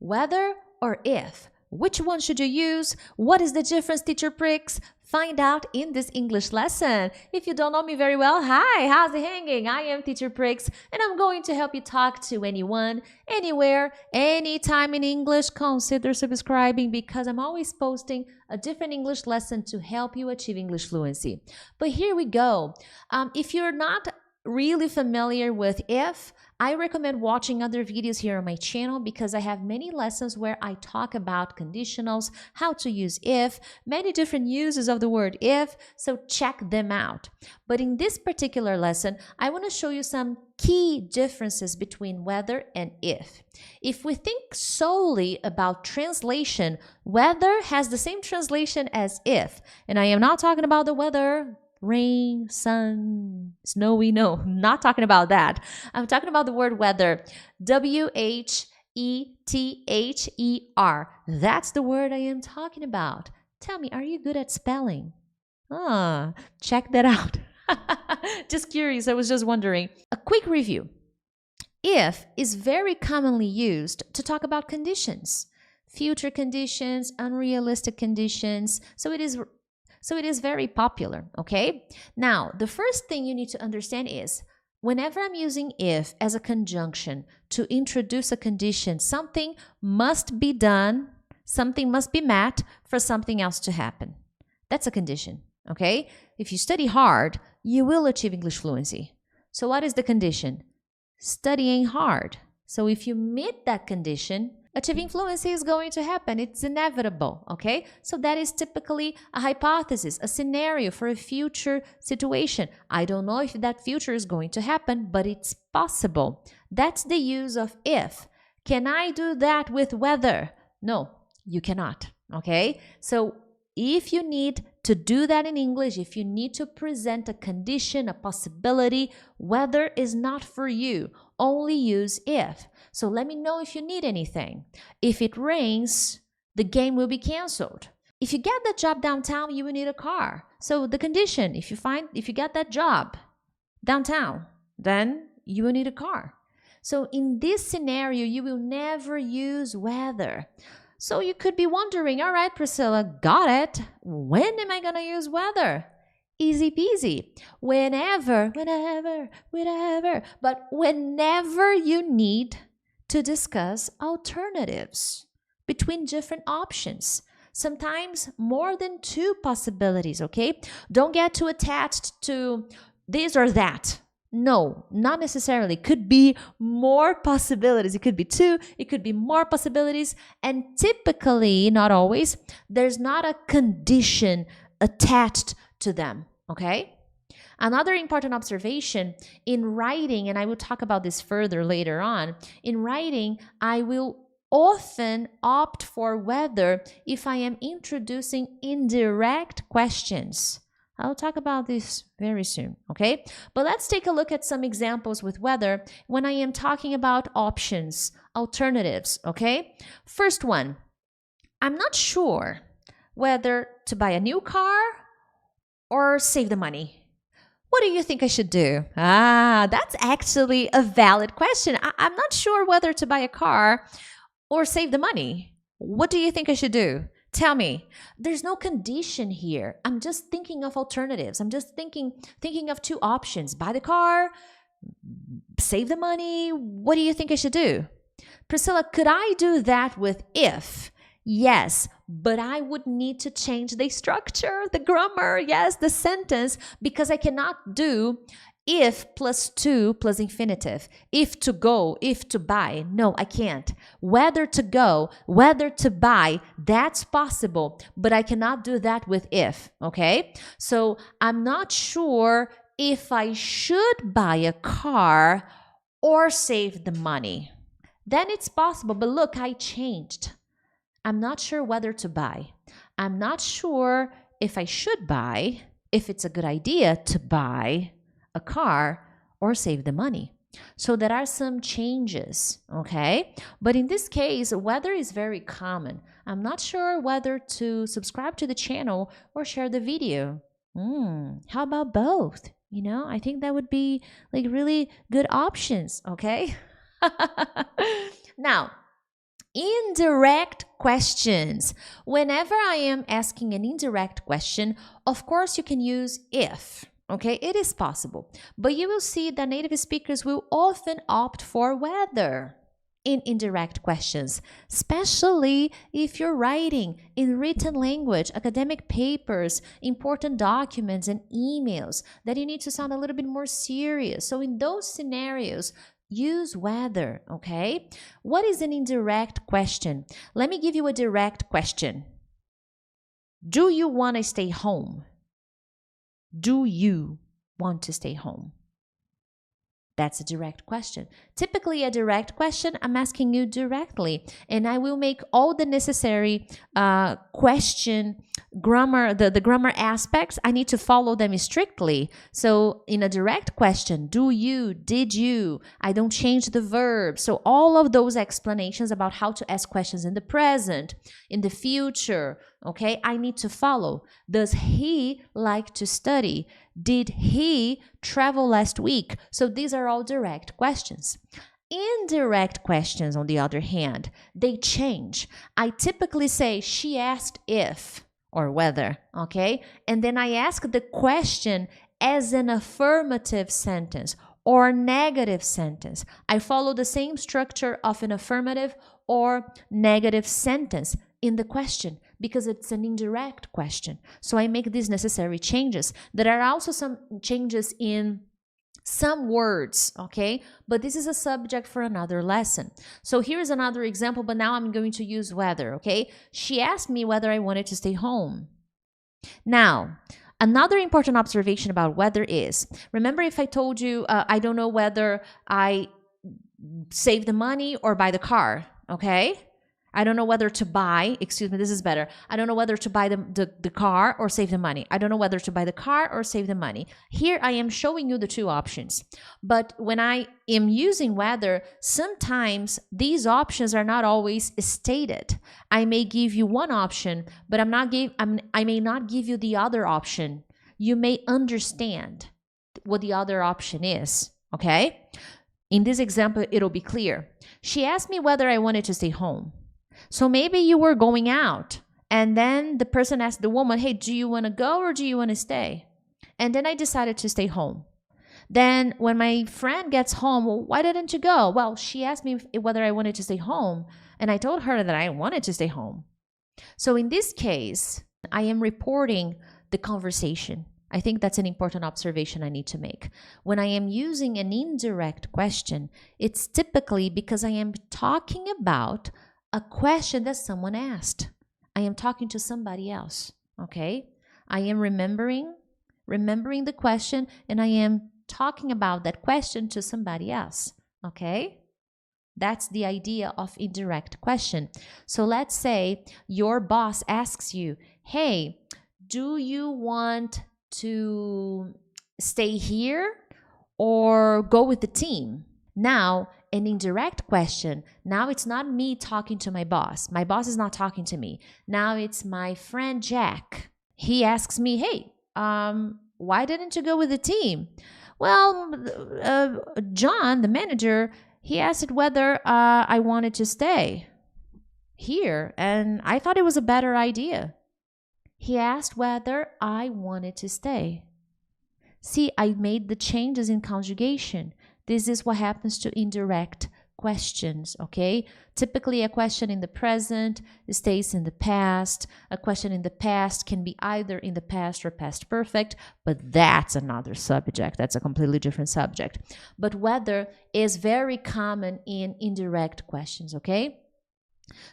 Whether or if? Which one should you use? What is the difference, teacher pricks? Find out in this English lesson. If you don't know me very well, hi, how's it hanging? I am Teacher Pricks, and I'm going to help you talk to anyone, anywhere, anytime in English. Consider subscribing because I'm always posting a different English lesson to help you achieve English fluency. But here we go. If you're not really familiar with if, I recommend watching other videos here on my channel because I have many lessons where I talk about conditionals, how to use if, many different uses of the word if, so check them out. But in this particular lesson, I want to show you some key differences between whether and if. If we think solely about translation, whether has the same translation as if, and I am not talking about the weather, rain, sun, snowy, no, not talking about that. I'm talking about the word weather, W-H-E-T-H-E-R. That's the word I am talking about. Tell me, are you good at spelling? Check that out. Just curious, I was just wondering. A quick review. If is very commonly used to talk about conditions, future conditions, unrealistic conditions, so it is very popular, okay? Now, the first thing you need to understand is whenever I'm using if as a conjunction to introduce a condition, something must be done, something must be met for something else to happen. That's a condition, okay? If you study hard, you will achieve English fluency. So what is the condition? Studying hard. So if you meet that condition, achieving fluency is going to happen. It's inevitable, okay? So that is typically a hypothesis, a scenario for a future situation. I don't know if that future is going to happen, but it's possible. That's the use of if. Can I do that with whether? No, you cannot, okay? So if you need to do that in English, if you need to present a condition, a possibility, whether is not for you. Only use if. So let me know if you need anything. If it rains, the game will be canceled. If you get that job downtown, you will need a car. So the condition, if you get that job downtown, then you will need a car. So in this scenario, you will never use whether. So you could be wondering, all right, Priscilla, got it. When am I going to use whether? Easy peasy. Whenever. But whenever you need to discuss alternatives between different options. Sometimes more than two possibilities, okay? Don't get too attached to this or that. No, not necessarily. Could be more possibilities. It could be two, it could be more possibilities. And typically, not always, there's not a condition attached to them, okay? Another important observation in writing, and I will talk about this further later on, in writing, I will often opt for whether if I am introducing indirect questions. I'll talk about this very soon, okay? But let's take a look at some examples with whether when I am talking about options, alternatives, okay? First one, I'm not sure whether to buy a new car or save the money. What do you think I should do? That's actually a valid question. I'm not sure whether to buy a car or save the money. What do you think I should do? Tell me. There's no condition here. I'm just thinking of alternatives. I'm just thinking of two options. Buy the car, save the money. What do you think I should do? Priscilla, could I do that with if? Yes, but I would need to change the structure, the grammar, yes, the sentence, because I cannot do if plus to plus infinitive. If to go, if to buy. No, I can't. Whether to go, whether to buy, that's possible, but I cannot do that with if, okay? So I'm not sure if I should buy a car or save the money. Then it's possible, but look, I changed. I'm not sure whether to buy. I'm not sure if I should buy, if it's a good idea to buy a car or save the money. So there are some changes, okay? But in this case, whether is very common. I'm not sure whether to subscribe to the channel or share the video. How about both? You know, I think that would be like really good options, okay? Now, Indirect questions. Whenever I am asking an indirect question, of course you can use if. Okay, it is possible. But you will see that native speakers will often opt for whether in indirect questions, especially if you're writing in written language, academic papers, important documents, and emails that you need to sound a little bit more serious. So in those scenarios, use whether, okay? What is an indirect question? Let me give you a direct question. Do you want to stay home? Do you want to stay home? That's a direct question. Typically, a direct question, I'm asking you directly, and I will make all the necessary question grammar, the grammar aspects. I need to follow them strictly. So in a direct question, do you, did you, I don't change the verb. So all of those explanations about how to ask questions in the present, in the future, okay, I need to follow. Does he like to study? Did he travel last week? So these are all direct questions. Indirect questions, on the other hand, they change. I typically say, she asked if or whether, okay? And then I ask the question as an affirmative sentence or negative sentence. I follow the same structure of an affirmative or negative sentence in the question because it's an indirect question. So I make these necessary changes. There are also some changes in some words, okay? But this is a subject for another lesson. So here's another example, but now I'm going to use whether, okay? She asked me whether I wanted to stay home. Now, another important observation about whether is, remember if I told you I don't know whether I save the money or buy the car, okay? I don't know whether to buy, excuse me, this is better. I don't know whether to buy the car or save the money. I don't know whether to buy the car or save the money. Here I am showing you the two options. But when I am using whether, sometimes these options are not always stated. I may give you one option, but I may not give you the other option. You may understand what the other option is, okay? In this example, it'll be clear. She asked me whether I wanted to stay home. So maybe you were going out and then the person asked the woman, hey, do you want to go or do you want to stay? And then I decided to stay home. Then when my friend gets home, well, why didn't you go? Well, she asked me whether I wanted to stay home and I told her that I wanted to stay home. So in this case, I am reporting the conversation. I think that's an important observation I need to make. When I am using an indirect question, it's typically because I am talking about a question that someone asked. I am talking to somebody else, okay? I am remembering the question, and I am talking about that question to somebody else, okay? That's the idea of indirect question. So let's say your boss asks you, hey, do you want to stay here or go with the team? Now, an indirect question. Now it's not me talking to my boss. My boss is not talking to me. Now it's my friend Jack. He asks me, hey, why didn't you go with the team? Well, John, the manager, he asked whether I wanted to stay here, and I thought it was a better idea. He asked whether I wanted to stay. See, I made the changes in conjugation. This is what happens to indirect questions, okay? Typically, a question in the present stays in the past. A question in the past can be either in the past or past perfect, but that's another subject. That's a completely different subject. But whether is very common in indirect questions, okay?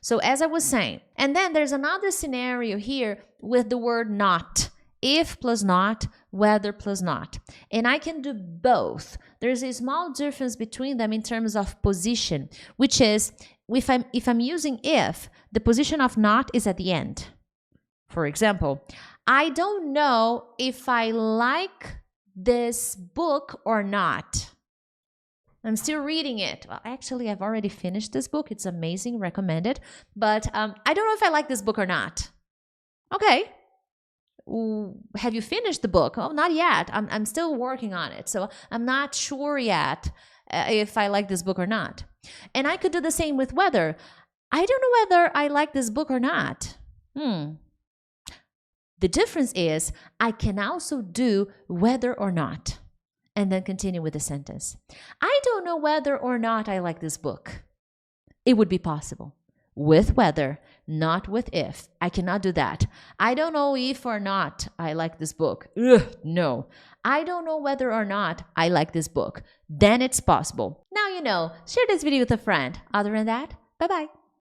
So as I was saying, and then there's another scenario here with the word not. If plus not, whether plus not. And I can do both. There's a small difference between them in terms of position, which is if I'm using if, the position of not is at the end. For example, I don't know if I like this book or not. I'm still reading it. Well, actually, I've already finished this book. It's amazing, recommended. But I don't know if I like this book or not. Okay. Have you finished the book? Oh, not yet. I'm still working on it. So I'm not sure yet if I like this book or not. And I could do the same with whether. I don't know whether I like this book or not. Hmm. The difference is I can also do whether or not. And then continue with the sentence. I don't know whether or not I like this book. It would be possible. With whether, not with if. I cannot do that. I don't know if or not I like this book. Ugh, no. I don't know whether or not I like this book. Then it's possible. Now you know. Share this video with a friend. Other than that, bye-bye.